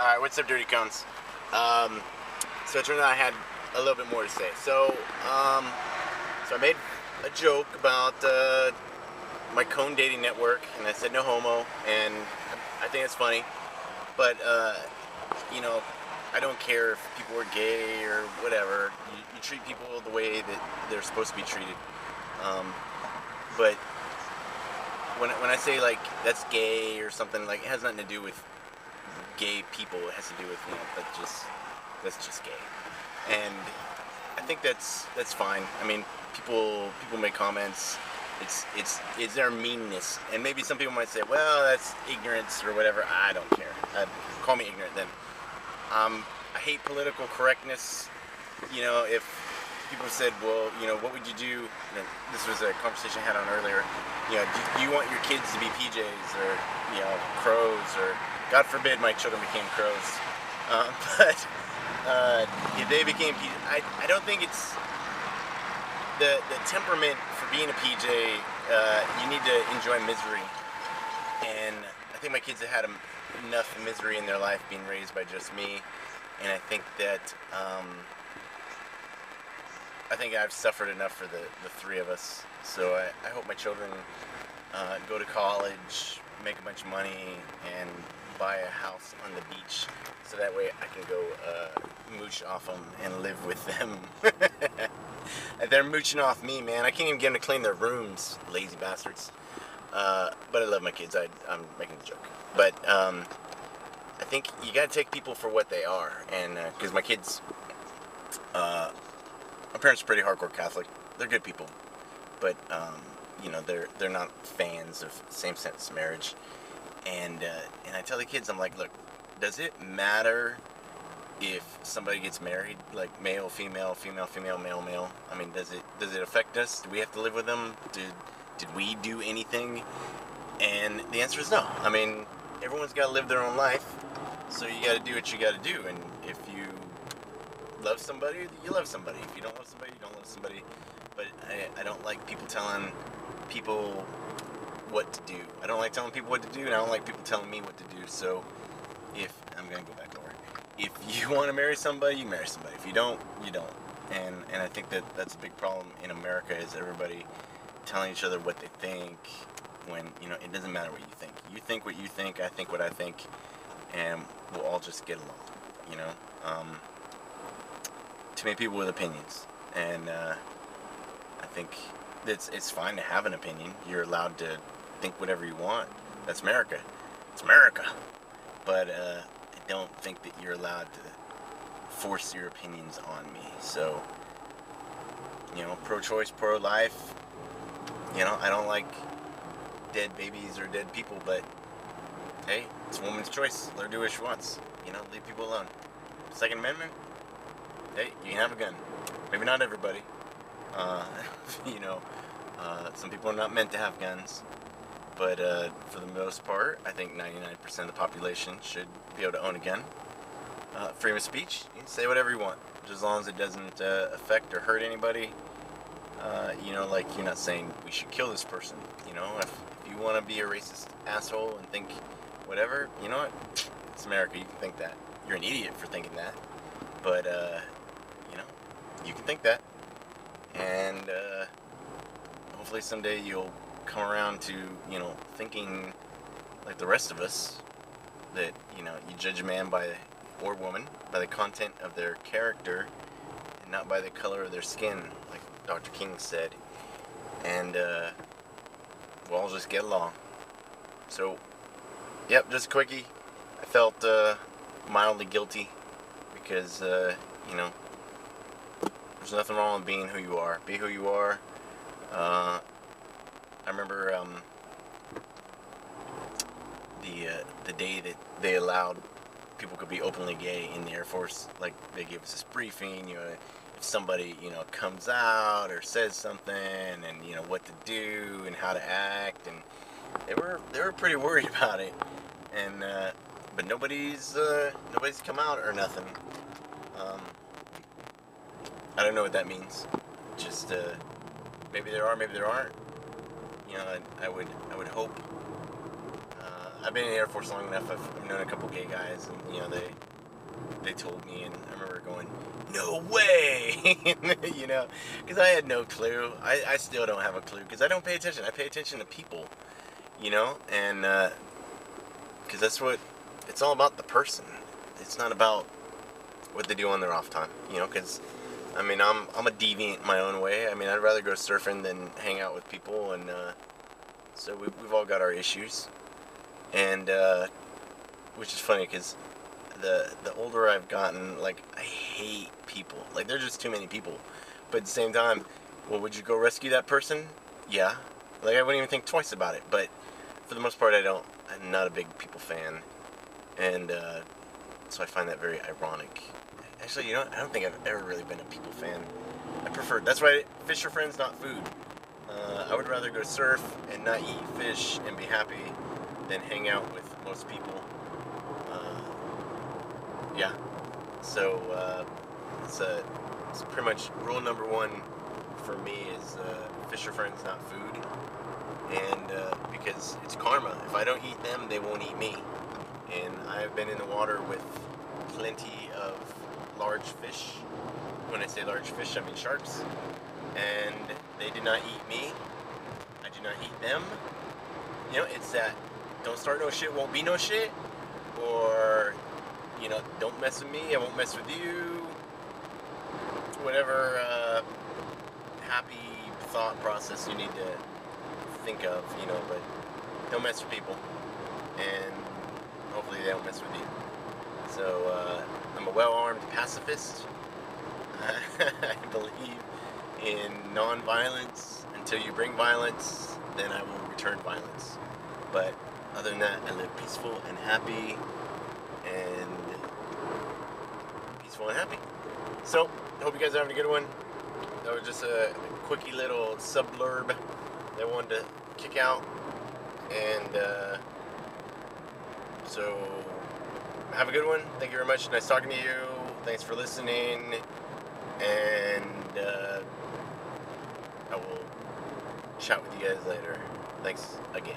Alright, what's up, Dirty Cones? So it turned out I had a little bit more to say. So I made a joke about my cone dating network, and I said no homo, and I think it's funny. But, I don't care if people are gay or whatever. You treat people the way that they're supposed to be treated. But when I say, like, that's gay or something, like, it has nothing to do with gay people. It has to do with, that's just gay. And I think that's fine. I mean, people make comments. It's their meanness. And maybe some people might say, well, that's ignorance or whatever. I don't care. Call me ignorant then. I hate political correctness. If people said, well, what would you do? This was a conversation I had on earlier. Do you want your kids to be PJs or, crows, or God forbid my children became crows. But if they became PJs, I don't think it's the temperament for being a PJ. You need to enjoy misery. And I think my kids have had enough misery in their life being raised by just me. And I think that I've suffered enough for the three of us. So I hope my children go to college, make a bunch of money, and buy a house on the beach, so that way I can go mooch off them and live with them. They're mooching off me, man. I can't even get them to clean their rooms, lazy bastards. But I love my kids. I'm making a joke. But I think you gotta take people for what they are, and because my kids, my parents are pretty hardcore Catholic. They're good people, but they're not fans of same-sex marriage. And I tell the kids, I'm like, look, does it matter if somebody gets married, like male, female, female, female, male, male? I mean, does it affect us? Do we have to live with them? Did we do anything? And the answer is no. I mean, everyone's got to live their own life, so you got to do what you got to do. And if you love somebody, you love somebody. If you don't love somebody, you don't love somebody. But I don't like people telling people what to do. I don't like telling people what to do, and I don't like people telling me what to do. So if I'm gonna go back over, if you want to marry somebody, you marry somebody. If you don't, you don't. And I think that's a big problem in America, is everybody telling each other what they think, when it doesn't matter what you think. You think what you think, I think what I think, and we'll all just get along. Too many people with opinions, and I think it's fine to have an opinion. You're allowed to think whatever you want. That's America. It's America. But I don't think that you're allowed to force your opinions on me. So, pro-choice, pro-life. I don't like dead babies or dead people, but hey, it's a woman's choice. Let her do what she wants. Leave people alone. Second Amendment, hey, you can have a gun. Maybe not everybody. Some people are not meant to have guns, but for the most part, I think 99% of the population should be able to own a gun. Freedom of speech, you can say whatever you want, just as long as it doesn't affect or hurt anybody. Like, you're not saying we should kill this person. If you want to be a racist asshole and think whatever, you know what? It's America. You can think that. You're an idiot for thinking that, but you can think that. And hopefully someday you'll come around to, thinking like the rest of us, that, you judge a man or woman by the content of their character and not by the color of their skin, like Dr. King said. And we'll all just get along. So, yep, just a quickie. I felt mildly guilty because, there's nothing wrong with being who you are. Be who you are. I remember the day that they allowed people could be openly gay in the Air Force. Like, they gave us this briefing. If somebody comes out or says something, and what to do and how to act, and they were pretty worried about it. And but nobody's come out or nothing. I don't know what that means. Just maybe there are, maybe there aren't. I would hope I've been in the Air Force long enough. I've known a couple gay guys, and, you know, they told me, and I remember going, no way, you know, because I had no clue. I still don't have a clue, because I don't pay attention. I pay attention to people, you know, and because that's what, it's all about the person. It's not about what they do on their off time, you know, because, I mean, I'm a deviant in my own way. I mean, I'd rather go surfing than hang out with people, and so we've all got our issues, and which is funny, because the older I've gotten, like, I hate people. Like, there's just too many people. But at the same time, well, would you go rescue that person? Yeah. Like, I wouldn't even think twice about it. But for the most part, I'm not a big people fan. And so I find that very ironic. Actually, you know, I don't think I've ever really been a people fan. That's why fish are friends, not food. I would rather go surf and not eat fish and be happy than hang out with most people. Yeah. So it's pretty much rule number one for me is fish are friends, not food. And because it's karma. If I don't eat them, they won't eat me. And I've been in the water with plenty of large fish. When I say large fish, I mean sharks. And they did not eat me. I do not eat them. You know, it's that don't start no shit, won't be no shit. Or, you know, don't mess with me, I won't mess with you. Whatever happy thought process you need to think of, you know, but don't mess with people. And hopefully they don't mess with you. So, I'm a well-armed pacifist. I believe in non-violence. Until you bring violence, then I will return violence. But other than that, I live peaceful and happy, and peaceful and happy. So, I hope you guys are having a good one. That was just a quickie little sub-blurb that I wanted to kick out. And so, have a good one. Thank you very much. Nice talking to you. Thanks for listening. And I will chat with you guys later. Thanks again.